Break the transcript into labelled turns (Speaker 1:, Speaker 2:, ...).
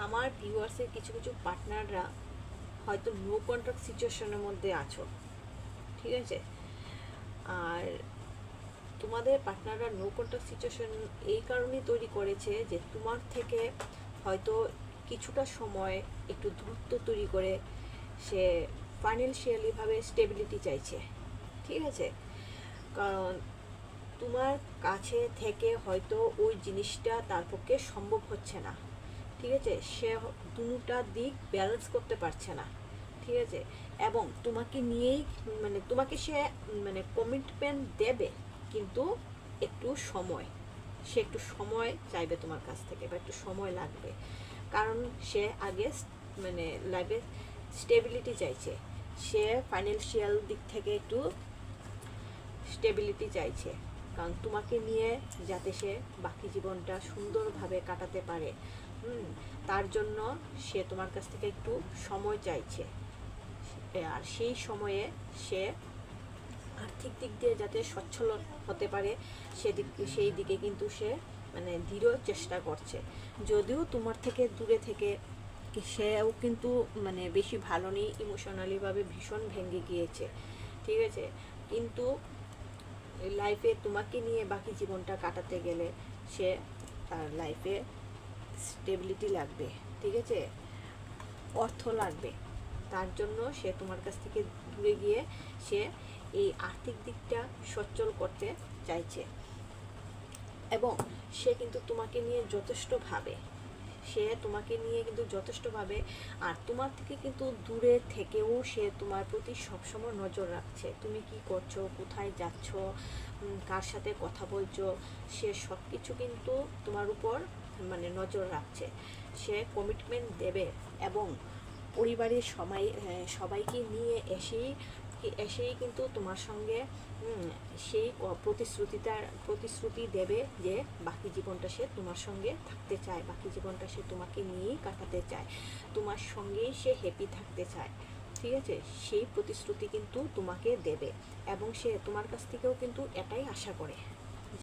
Speaker 1: আমার ভিউয়ার্সের কিছু কিছু পার্টনাররা হয়তো নো কন্ট্রাক্ট সিচুয়েশনের মধ্যে আছো, ঠিক আছে? আর তোমাদের পার্টনাররা নো কন্ট্রাক্ট সিচুয়েশন এই কারণেই তৈরি করেছে যে তোমার থেকে হয়তো কিছুটা সময় একটু দূরত্ব তৈরি করে সে ফাইন্যান্সিয়ালিভাবে স্টেবিলিটি চাইছে, ঠিক আছে? কারণ তোমার কাছে থেকে হয়তো ওই জিনিসটা তার পক্ষে সম্ভব হচ্ছে না, ঠিক আছে? সে দুটা দিক ব্যালেন্স করতে পারছে না, ঠিক আছে? এবং তোমাকে নিয়েই তোমাকে সে কমিটমেন্ট দেবে, কিন্তু একটু সময়, সে একটু সময় চাইবে তোমার কাছ থেকে, বা একটু সময় লাগবে। কারণ সে আগে লাইফে স্টেবিলিটি চাইছে, সে ফাইন্যান্সিয়াল দিক থেকে একটু স্টেবিলিটি চাইছে, কারণ তোমাকে নিয়ে যাতে সে বাকি জীবনটা সুন্দরভাবে কাটাতে পারে, তার জন্য সে তোমার কাছ থেকে একটু সময় চাইছে। আর সেই সময়ে সে আর্থিক দিক দিয়ে যাতে সচ্ছল হতে পারে সেই দিকে কিন্তু সে দৃঢ় চেষ্টা করছে। যদিও তোমার থেকে দূরে থেকে সেও কিন্তু বেশি ভালো নেই, ইমোশনালিভাবে ভীষণ ভেঙে গিয়েছে, ঠিক আছে? কিন্তু লাইফে তোমাকে নিয়ে বাকি জীবনটা কাটাতে গেলে সে তার লাইফে স্টেবিলিটি লাগবে, ঠিক আছে? অর্থ লাগবে, তার জন্য সে তোমার কাছ থেকে দূরে গিয়ে সে এই আর্থিক দিকটা সচ্ছল করতে চাইছে। এবং সে কিন্তু তোমাকে নিয়ে যথেষ্ট ভাবে, আর তোমার থেকে কিন্তু দূরে থেকেও সে তোমার প্রতি সবসময় নজর রাখছে। তুমি কি করছো, কোথায় যাচ্ছ, কার সাথে কথা বলছো, সে সব কিছু কিন্তু তোমার উপর নজর রাখছে। সে কমিটমেন্ট দেবে এবং পরিবারের সবাইকে নিয়ে এসেই কিন্তু তোমার সঙ্গে সেই প্রতিশ্রুতি দেবে যে বাকি জীবনটা সে তোমার সঙ্গে থাকতে চায়, বাকি জীবনটা সে তোমাকে নিয়েই কাটাতে চায়, তোমার সঙ্গেই সে হ্যাপি থাকতে চায়, ঠিক আছে? সেই প্রতিশ্রুতি কিন্তু তোমাকে দেবে এবং সে তোমার কাছ থেকেও কিন্তু এটাই আশা করে।